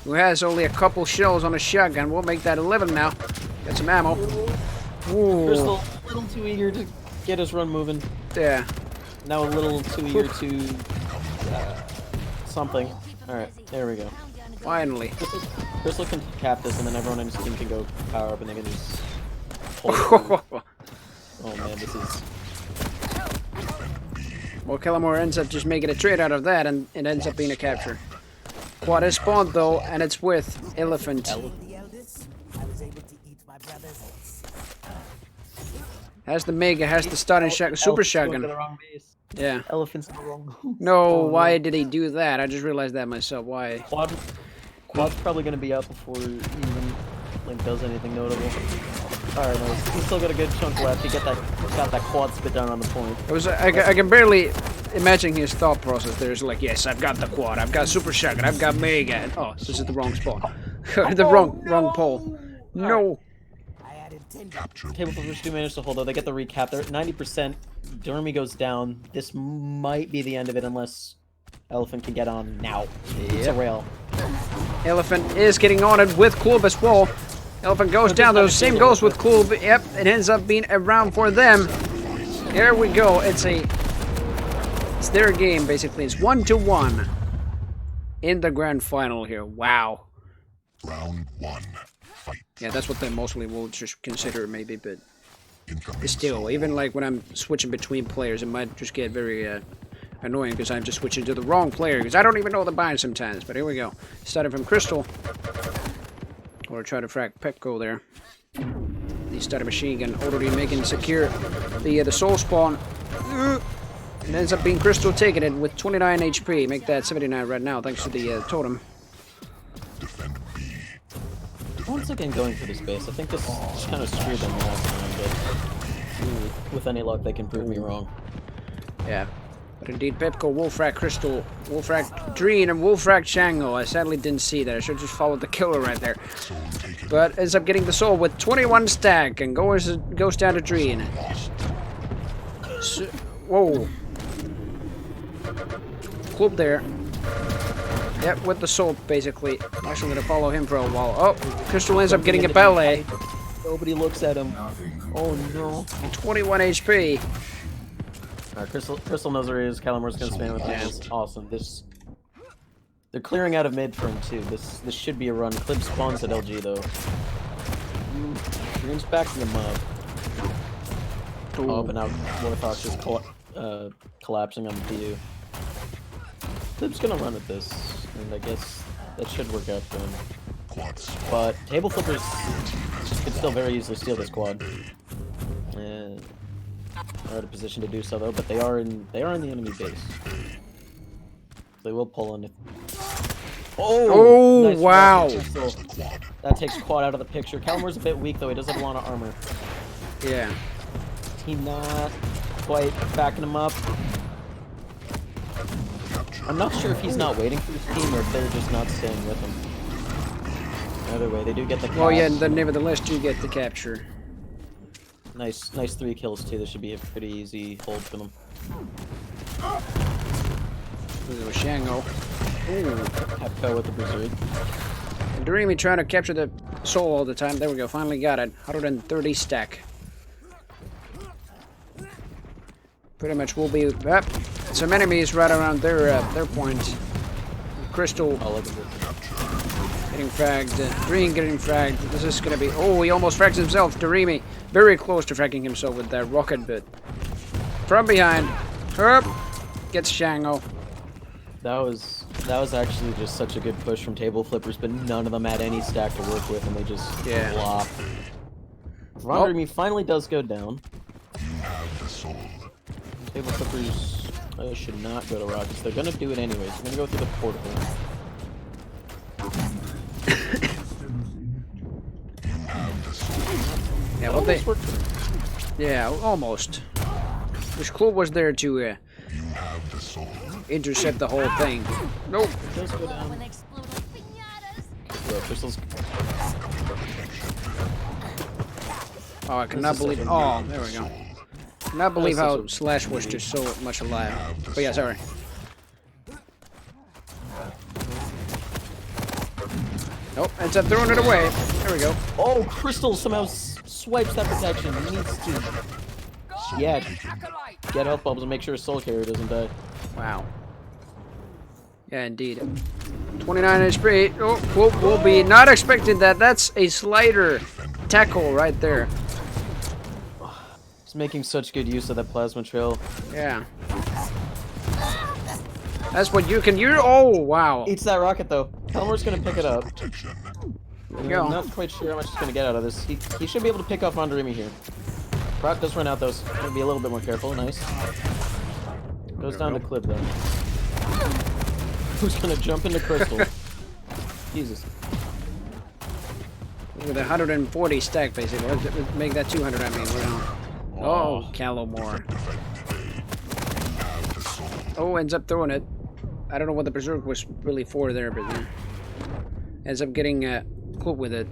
who has only a couple shells on a shotgun. We'll make that 11 now. Got some ammo. Ooh. Crystal, a little too eager to get his run moving. Yeah. Now a little too eager to something. Alright, there we go. Finally. Crystal can cap this, and then everyone in his team can go power up, and they can just Oh man, this is... Well, Calamor ends up just making a trade out of that, and it ends up being a capture. Quad is spawned though, and it's with Elephant. The eldest, I was able to eat my brother's horse. Has the Mega, has the starting shotgun, super shotgun. Yeah. Elephant's in the wrong base. No, why did he do that? I just realized that myself. Why? Quad's probably gonna be up before he even like does anything notable. Alright, nice. He's still got a good chunk left. He got that quad spit down on the point. It was I can barely imagine his thought process. There's like, yes, I've got the quad, I've got super shotgun, I've got Mega. And, oh, this is the wrong spot. The wrong pole. No. I had intended. Table flippers do manage to hold though. They get the recap. They're at 90%. Dermy goes down. This might be the end of it unless Elephant can get on now. It's a rail. Elephant is getting on it with Club as well. Elephant goes down, those same goes with Club. Yep, it ends up being a round for them. There we go. It's their game basically. It's 1-1 in the grand final here. Wow. Round 1. Fight. Yeah, that's what they mostly will just consider maybe, but still, even like when I'm switching between players, it might just get very annoying because I'm just switching to the wrong player because I don't even know the bind sometimes. But here we go. Starting from Crystal. Or try to frag Pepco there. The starter machine gun already making secure the soul spawn. It ends up being Crystal taking it with 29 HP. Make that 79 right now thanks to the totem. Defend B. once again going for the space. I think this kind of screwed them last time, but with any luck, they can prove me wrong. Yeah. But indeed, Pepco, Wolfrak, Crystal, Wolfrak, Dreen, and Wolfrak Shango. I sadly didn't see that. I should have just followed the killer right there. But ends up getting the soul with 21 stack and goes down to Dreen. So, whoa. Club there. Yep, with the soul, basically. I'm actually going to follow him for a while. Oh, Crystal ends up getting a ballet. Nobody looks at him. Oh no. 21 HP. Crystal knows where he is. Calamore's gonna spam with hands. Awesome. They're clearing out of mid for him too. This should be a run. Clip spawns at LG though. Green's back to the mob. Oh, but now Warthog's just collapsing on the PU. Clip's gonna run at this, and I guess that should work out for him. But table flippers could still very easily steal this quad. And they're out of position to do so though, but they are in the enemy base. They will pull in. Oh, nice wow! That takes quad out of the picture. Calamore's a bit weak though. He does have a lot of armor. Yeah. Team not quite backing him up. I'm not sure if he's not waiting for his team or if they're just not staying with him. Either way, they do get the capture. Oh yeah, nevertheless do get the capture. Nice 3 kills too. This should be a pretty easy hold for them. There's a Shango. Ooh. Pepco with the berserk. And Doremi trying to capture the soul all the time. There we go. Finally got it. 130 stack. Pretty much will be up. Some enemies right around their point. Crystal. Oh, look at this. Getting fragged. Green getting fragged. This is gonna be. Oh, he almost frags himself. Doremi very close to fragging himself with that rocket bit. From behind. Herp gets Shango. That was actually just such a good push from table flippers, but none of them had any stack to work with, and they just flop. Doremi finally does go down. Table flippers should not go to rockets. They're gonna do it anyways. They're gonna go through the portal. Yeah, well they. Yeah, almost. This clue was there to intercept the whole thing. Nope. It does go down. Yeah, Crystal's. Oh, I cannot believe. Oh, there we go. Cannot believe how Slash was just so much alive. But yeah, sorry. Nope, ends up throwing it away. There we go. Oh, Crystal somehow swipes that protection. He needs to. Yeah, get health bulbs and make sure his soul carrier doesn't die. Wow. Yeah, indeed. 29 HP. Oh, we'll be not expecting that. That's a slider tackle right there. He's making such good use of that plasma trail. Yeah. That's what you can use. Oh, wow. Eats that rocket though. Calamore's gonna pick it up. There we go. I'm not quite sure how much he's gonna get out of this. He should be able to pick off on Doremi here. Brock does run out though, so gonna be a little bit more careful. Nice. Goes down to Clip though. Who's gonna jump into Crystal? Jesus. With 140 stack, basically. Let's make that 200, I mean. Oh, Calamore. Oh, ends up throwing it. I don't know what the Berserk was really for there, but ends up getting Club with it.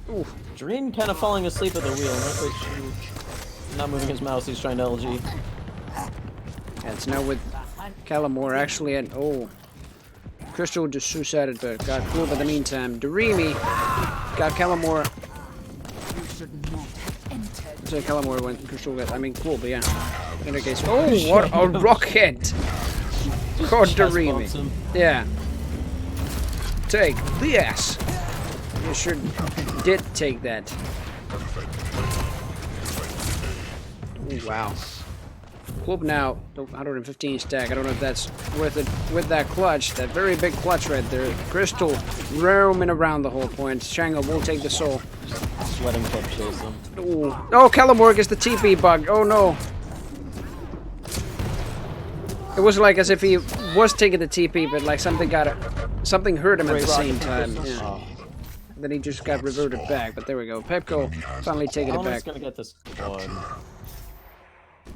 Ooh. Dreen kind of falling asleep at the wheel. Not quite sure. Not moving his mouse. He's trying to LG. Yeah, it's now with Calamore actually at. Oh. Crystal just suicided, but got Club in the meantime. Doremi got Calamore. So Calamore went Crystal got. I mean, cool, but yeah. In any case. Oh, what a rocket! God, Doremi. Yeah. Take this. You sure did take that. Ooh, wow. Club now, 115 stack. I don't know if that's worth it with that clutch. That very big clutch right there. Crystal roaming around the whole point. Shango will take the soul. Just letting Club chase him. Ooh. Oh, Calamore gets the TP bug. Oh no. It was like as if he was taking the TP, but like something hurt him at the same time. Yeah. Then he just got reverted back, but there we go. Pepco finally taking it Element's back. gonna get this quad.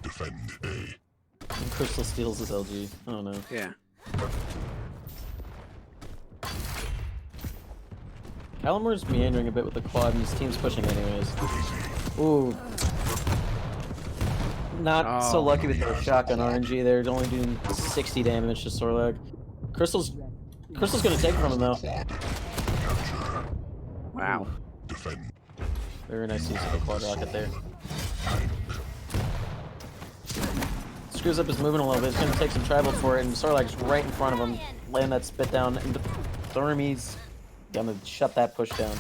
Defend A. And Crystal steals his LG. I don't know. Yeah. Calamore's meandering a bit with the quad, and his team's pushing anyways. Ooh. Not so lucky with their shotgun RNG. They're only doing 60 damage to Sorlag. Crystal's gonna take it from him though. Wow. Defend. Very nice use of the quad rocket there. Screws up his movement a little bit. He's gonna take some tribal for it, and Sorlag's right in front of him, laying that spit down. And Thermy's gonna shut that push down.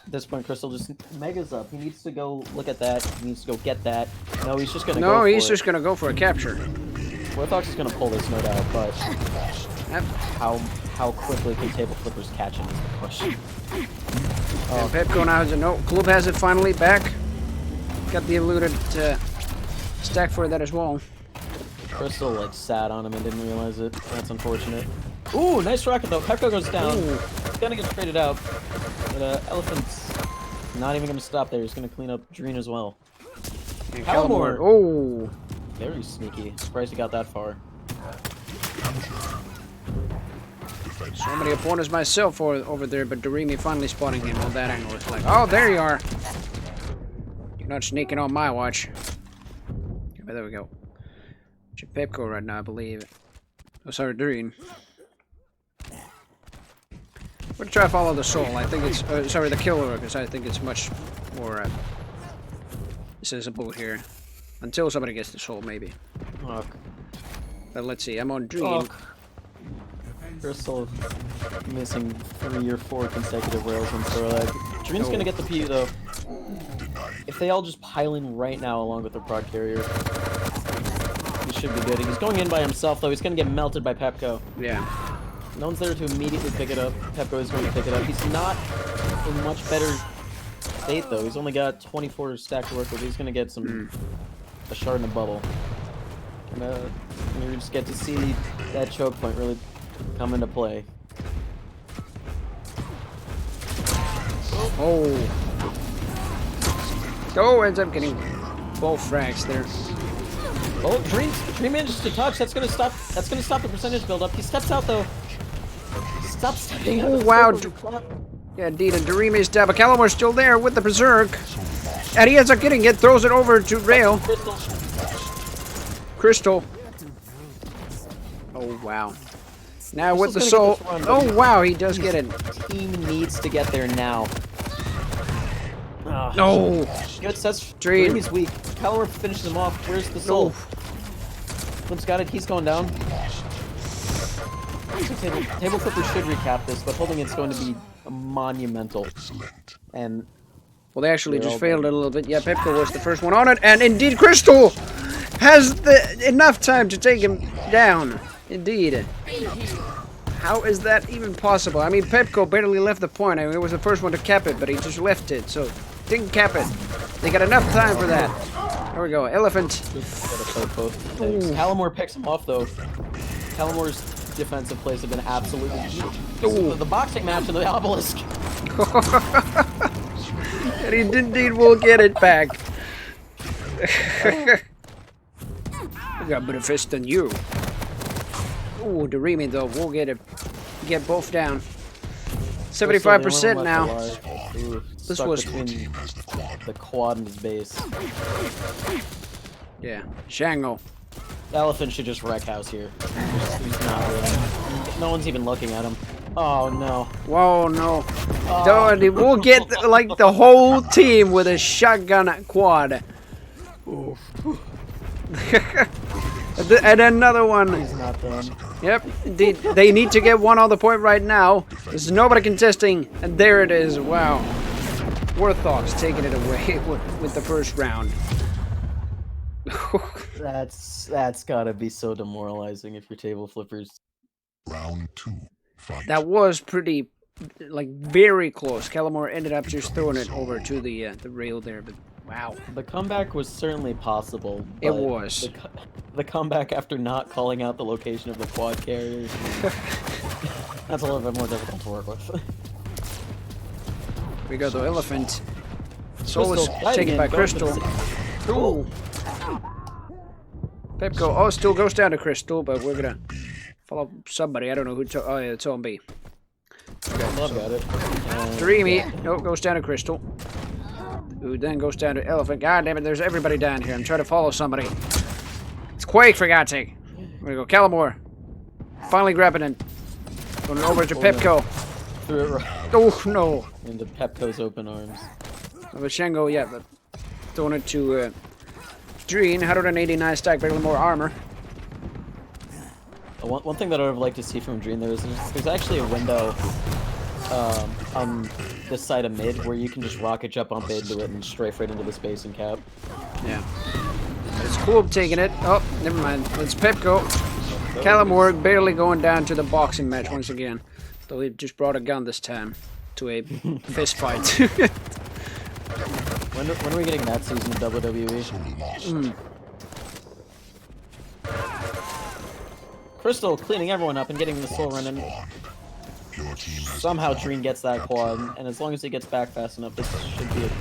At this point, Crystal just megas up. He needs to go look at that. He needs to go get that. No, he's just gonna go for he's it. just gonna go for a capture. Warthog's is gonna pull this, no doubt, but Yep. how quickly can table flippers catch him is the question. And Pepco now has a note. Club has it finally back. Got the eluded stack for that as well. Crystal like sat on him and didn't realize it. That's unfortunate. Ooh, nice rocket though. Pepco goes down. Ooh. He's gonna get traded out. But Elephant's not even gonna stop there. He's gonna clean up Dreen as well. And Calamore. Oh. Very sneaky. Surprised he got that far. So many opponents myself over there, but Doremi finally spotting him on that angle. It's like, oh, there you are. You're not sneaking on my watch. Okay, there we go. Pepco right now, I believe. Oh, sorry, Doreen. We're gonna try to follow the soul. I think it's sorry, the killer, because I think it's much more sensible here. Until somebody gets the soul, maybe. Fuck. But let's see. I'm on Dream. Fuck. Crystal missing 3 or 4 consecutive rails on Sorlag. Dreen's gonna get the PU though. If they all just pile in right now along with the prod carrier, he should be good. He's going in by himself though. He's gonna get melted by Pepco. Yeah. No one's there to immediately pick it up. Pepco is going to pick it up. He's not in much better state though. He's only got 24 stack to work with. He's gonna get some a shard in a bubble. And you just get to see that choke point really come into play. Oh. Oh, ends up getting both frags there. Oh, Dream manages to touch. That's gonna stop the percentage build up. He steps out though. Stop stepping out. Oh, wow. Yeah, indeed, and Doremi's dab. But Calamore's still there with the Berserk. And he ends up getting it, throws it over to Rail. Crystal. Oh, wow. Now with the soul. Oh, wow, he does get it. Team needs to get there now. No. Good, that's Dream. Dreamy's weak. Calamore finishes him off. Where's the soul? Flip's got it. He's going down. Table Flipper should recap this, but holding it's going to be monumental. And Well, they actually just failed it a little bit. Yeah, Pepco was the first one on it, and indeed Crystal has enough time to take him down. Indeed. How is that even possible? I mean, Pepco barely left the point. I mean, it was the first one to cap it, but he just left it, so didn't cap it. They got enough time for that. There we go. Elephant. Calamore picks him off, though. Calamore's defensive plays have been absolutely huge. The boxing match in the obelisk. And he indeed will get it back. I got better fist than you. Oh, Doremi though will get both down. 75% now. This was between the quad and his base. Yeah, Shango. The elephant should just wreck house here. He's not really. No one's even looking at him. Oh no. Whoa, no. Dude, we'll get like the whole team with a shotgun quad. And another one. He's not done. Yep, indeed. They need to get one on the point right now. There's nobody contesting, and there it is. Wow. Warthog's taking it away with the first round. That's gotta be so demoralizing if you're table flippers. Round 2. Fight. That was pretty, like, very close. Calamore ended up just throwing it over to the rail there, but wow. The comeback was certainly possible. It but was. The comeback after not calling out the location of the quad carriers. That's a little bit more difficult to work with. We got the elephant. Soul is Crystal, taken by going for the Crystal. Ooh. Pepco. Oh, still goes down to Crystal, but we're gonna follow somebody. I don't know who. Oh, yeah, it's on B. Love got it. And Dreamy. Nope, goes down to Crystal. Who then goes down to Elephant. God damn it, there's everybody down here. I'm trying to follow somebody. It's Quake, for God's sake. We're gonna go. Calamore. Finally grabbing it. Going over to Pepco. threw it right Oh, no. into Pepco's open arms. But Shango, yeah, but throwing it to Dreen. 189 stack, barely more armor. One thing that I would have liked to see from Dream there's actually a window on this side of mid where you can just rocket jump on bid to it and strafe right into the space and cap. Yeah. It's cool taking it. Oh, never mind. It's Pepco. Calamore barely going down to the boxing match once again. Though he just brought a gun this time to a fist fight. When are we getting that season of WWE? Crystal cleaning everyone up and getting the soul running. Somehow Dream gets that quad, and as long as he gets back fast enough, this should be it.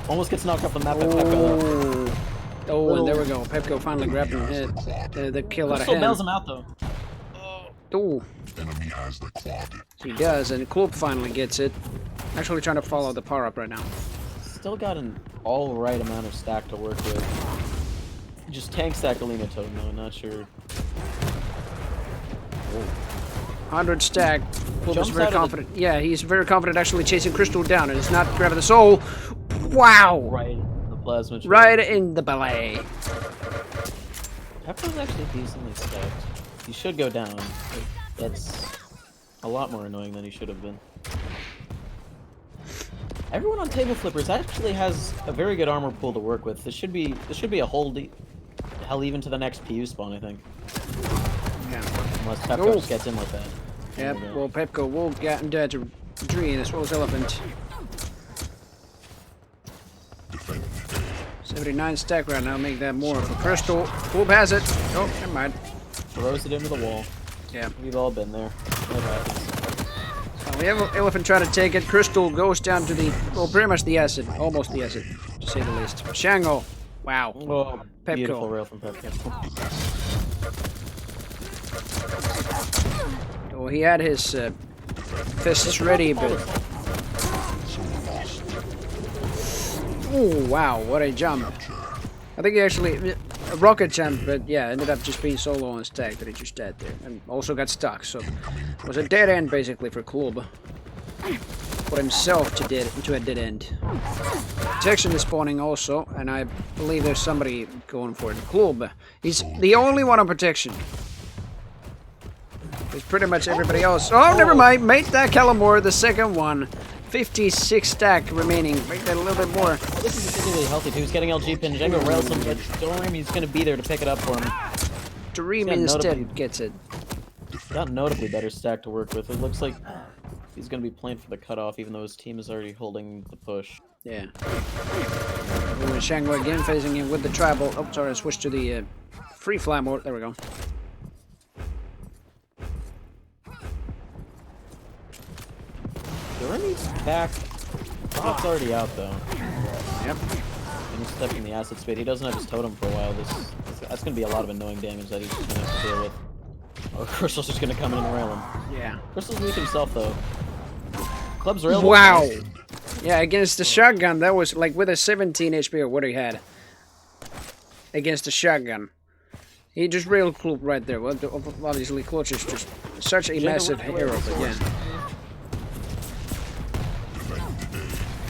Almost gets knocked off the map by Pepco. Oh, and there we go. Pepco finally grabbed him hit the kill out of Crystal him. bails him out though. Oh, Enemy has the quad. he does, and Kloop finally gets it. Actually trying to follow the power up right now. Still got an alright amount of stack to work with. Just tank stack Alina totem though, not sure. 100 stack. Kloop is Jumps very out of the- confident. Yeah, he's very confident actually chasing Crystal down, and it's not grabbing the soul. Wow! Right, the plasma. Right in the ballet. Pepper's actually decently stacked. He should go down. That's a lot more annoying than he should have been. Everyone on table flippers actually has a very good armor pool to work with. This should be a hold, hell, even to the next PU spawn, I think. Yeah. Unless Pepco just gets in like that. Yep, well, Pepco will get into to Dreen as well as Elephant. 79 stack right now, make that more for Crystal. Kloop has it. Oh, never mind. Throws it into the wall. Yeah. We've all been there. What happens? We have Elephant trying to take it. Crystal goes down to the, well, pretty much the acid. Almost the acid, to say the least. Shango. Wow. Oh, Pepco. beautiful rail from Pepco. Oh, he had his fists ready, but... Oh, wow, what a jump. I think he actually... A rocket jump, but yeah, ended up just being solo on his tag that he just dead there. And also got stuck, so... It was a dead end, basically, for Kloop. Put himself to a dead end. Protection is spawning also, and I believe there's somebody going for it. Kloop. He's the only one on protection. There's pretty much everybody else. Oh, never mind. Made that Calamore, the second one. 56 stack remaining. Make that a little bit more. This is particularly healthy too. He's getting LG pin. Django rails him, but don't worry, he's going to be there to pick it up for him. Dream Yeah, instead notably- gets it. Got notably better stack to work with. It looks like he's going to be playing for the cutoff, even though his team is already holding the push. Yeah. Ooh, Shango again facing him with the tribal. Oh, sorry, I switched to the free fly mode. There we go. Jeremy's back. Top's already out though. Yep. And he's stuck in the acid spade. He doesn't have his totem for a while. That's going to be a lot of annoying damage that he's just going to have to deal with. Or Crystal's just going to come in and rail him. Yeah. Crystal's weak himself though. Club's rail. Wow. Yeah, against the shotgun, that was like with a 17 HP or what he had. Against the shotgun. He just railed Kloop right there. Well, obviously, Clutch is just such a massive hero, but yeah.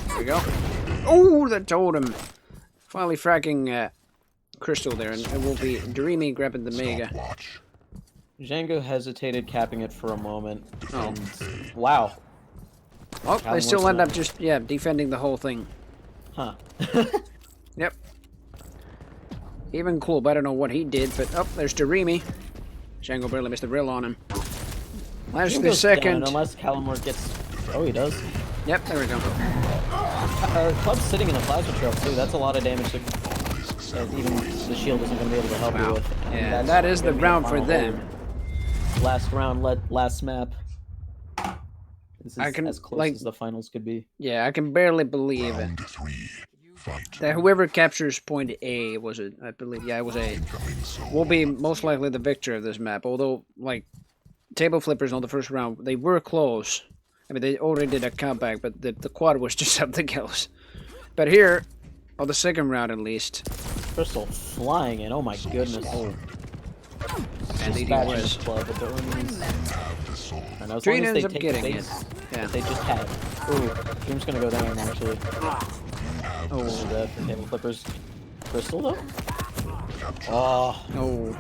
There we go. Oh, the totem. Finally fracking Crystal there, and it will be Dreamy grabbing the Mega. Django hesitated, capping it for a moment. Oh. And wow. Oh, they still end up just, yeah, defending the whole thing. Huh. Yep. Even Kloop, I don't know what he did, but oh, there's Dreamy. Django barely missed the rail on him. Last the Django's second. down, unless Calamore gets... Oh, he does. Yep, there we go. Club's sitting in the plasma trail too. That's a lot of damage that even the shield isn't going to be able to help you with. Yeah, That's that is the gonna be round for final them. hold. Last round, last map. This is I can, as close like- as the finals could be. Yeah, I can barely believe it. Round 3. Fight. That whoever captures point A, was it? I believe, yeah, it was A. Incoming soul. Will be most likely the victor of this map. Although, like, table flippers on the first round, they were close. I mean, they already did a comeback, but the quad was just something else. But here, on the second round at least, Crystal flying in. Oh my goodness. and he Dispatching was. the club with the earnings. Have the soul. And as Dream long as they ends up take getting the it. base Yeah. that they just had. Ooh, Dream's gonna go down actually. Oh, the table flippers. Crystal though? Oh, Oh.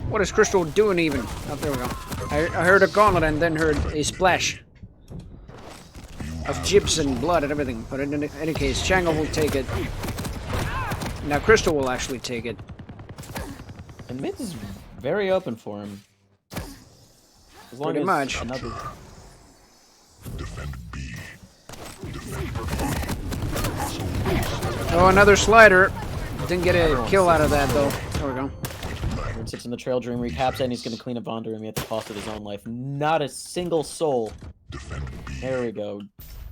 What is Crystal doing even? Oh, there we go. I heard a gauntlet and then heard a splash of gyps and blood and everything. But in any case, Shango will take it. Now Crystal will actually take it. and mid is very open for him. As long Pretty as much. another. Defend B. Oh, another slider. Didn't get a kill out of that though. There we go. Dream sits in the trail. Dream recaps it, and he's gonna clean up Vonderham at the cost of his own life. Not a single soul. Defend B. There we go.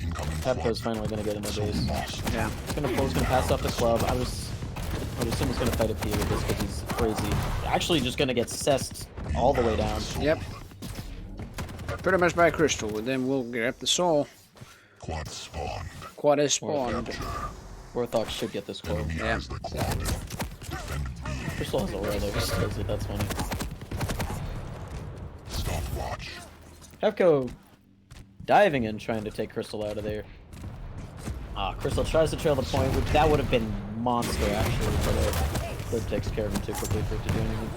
Incoming Pepco's finally gonna get in the base. Yeah. He's gonna pass off the club. I would assume he's gonna fight a P with this because he's crazy. Actually, just gonna get cessed all the way down. Yep. Pretty much by Crystal. And then we'll grab the soul. Quad spawned. Quad is spawned. Orthox should get this quote. Enemy Yeah. has the quad. Defend B. Crystal has a roll though. He steals it. That's funny. Stopwatch. Pepco diving in, trying to take Crystal out of there. Ah, Crystal tries to trail the point, which that would have been monster actually, but Clip takes care of him too quickly for it to do anything.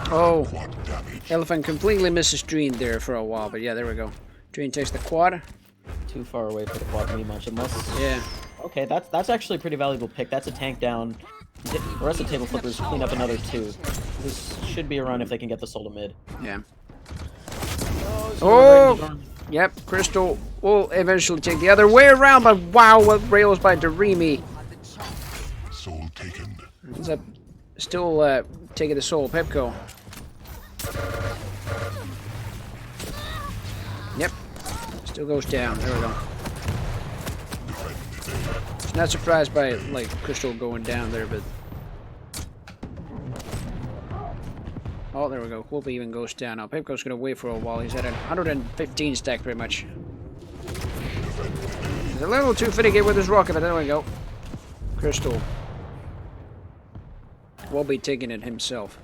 Oh, Quad damage. Elephant completely misses Dreen there for a while, but yeah, there we go. Dreen takes the quad. Too far away for the quad to be much, unless. Yeah. Okay, that's actually a pretty valuable pick. That's a tank down. The rest of the table flippers clean up another 2. This should be a run if they can get the soul to mid. Yeah. Oh! Oh! Yep, Crystal will eventually take the other way around, but wow, what rails by Darimi. Soul taken. Ends up still taking the soul, Pepco. Yep. Still goes down. There we go. Not surprised by like Crystal going down there, but oh, there we go. Whoop even goes down. Now Pepco's gonna wait for a while. He's at 115 stack pretty much. He's a little too finicky with his rocket, but there we go. Crystal will be taking it himself.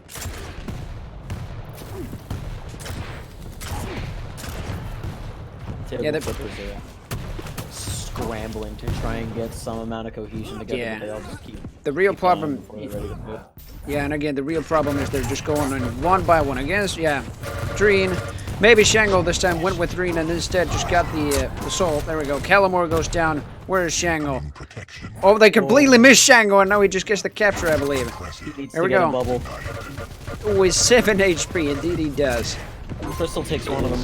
Table Yeah, that- flippers are scrambling to try and get some amount of cohesion together, Yeah. but they all just keep The real keep dying problem, before they're ready to move. yeah, and again, the real problem is they're just going on one by one against, yeah, Dreen. Maybe Shango this time went with Dreen and instead just got the soul. There we go. Calamore goes down. Where is Shango? Protection. Oh, they completely missed Shango, and now he just gets the capture, I believe. He needs There to we get go. a bubble. Oh, he's 7 HP. Indeed, he does. Crystal takes one of them.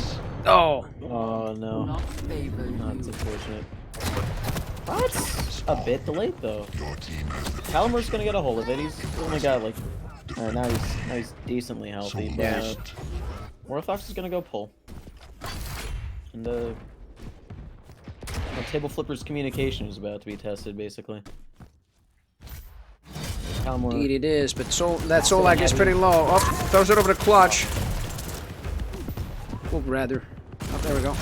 Oh, Oh no, Not favor that's you. unfortunate. That's a bit delayed though. Your team has the Calamore's gonna get a hold of it. He's only got like, now he's decently healthy. But Yeah. Orthox is gonna go pull. And the table flipper's communication is about to be tested, basically. Calamore. indeed it is, but that soul lag is pretty low. Oh, throws it over the clutch. Oh, rather. Oh, there we go.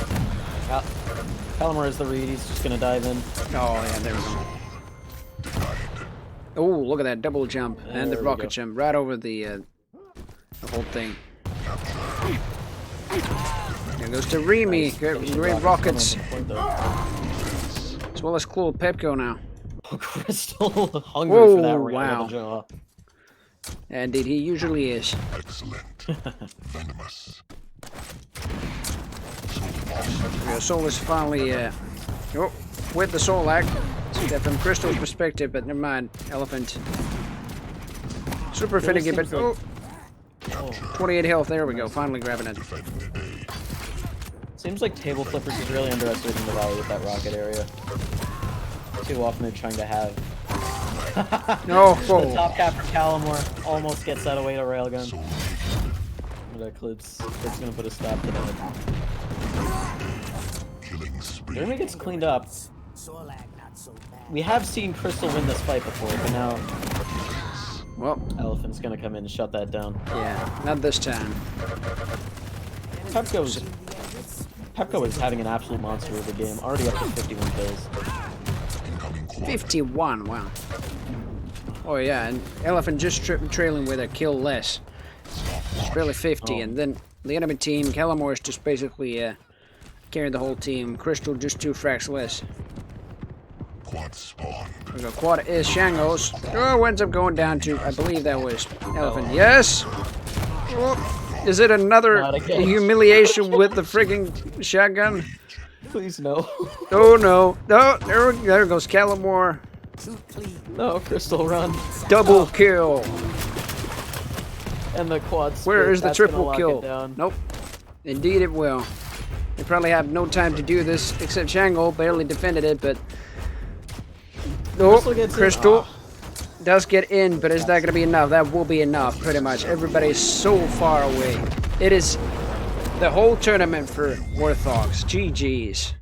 Calamore is the read. He's just gonna dive in. Oh, yeah, there we go. Oh, look at that double jump and the There we rocket go. jump right over the whole thing. There goes to Remy. Great rockets, as well as cool Pepco now. Crystal hungry Whoa, for that rail wow. with the jaw. Indeed, he usually is. excellent. Venomous. The soul is finally, oh, with the soul lag. See that from Crystal's perspective, but never mind. Elephant. Super finicky, but seems like- oh, 28 health. There we go. Finally grabbing it. Seems like table flippers is really underestimating the value of that rocket area. Too often they're trying to have. No, The whoa. top cap for Calamore almost gets that away to railgun. But Clip's gonna put a stop to that. Killing spree. The enemy gets cleaned up. Sorlag not so bad. We have seen Crystal win this fight before, but now Well, Elephant's gonna come in and shut that down. yeah, not this time. Pepco is having an absolute monster of a game, already up to 51 kills. Incoming quad. 51, wow. Oh yeah, and Elephant just trailing with a kill less. It's barely 50, and then the enemy team, Calamore's just basically carrying the whole team. Crystal just 2 frags less. Quad spawn. There's a quad is Shangos. Oh, ends up going down to, I believe that was Elephant. Yes! Oh, is it another Not again. humiliation with the frigging shotgun? Please no. Oh no. No, there goes Calamore. Too clean. No, Crystal, run. Double kill. And the quad split, Where is the that's gonna triple lock kill? it down. Nope. Indeed it will. They probably have no time to do this, except Shango barely defended it, but... Nope, Crystal gets in. Crystal does get in, but is that going to be enough? That will be enough, pretty much. Everybody's so far away. It is the whole tournament for Warthogs. GG's.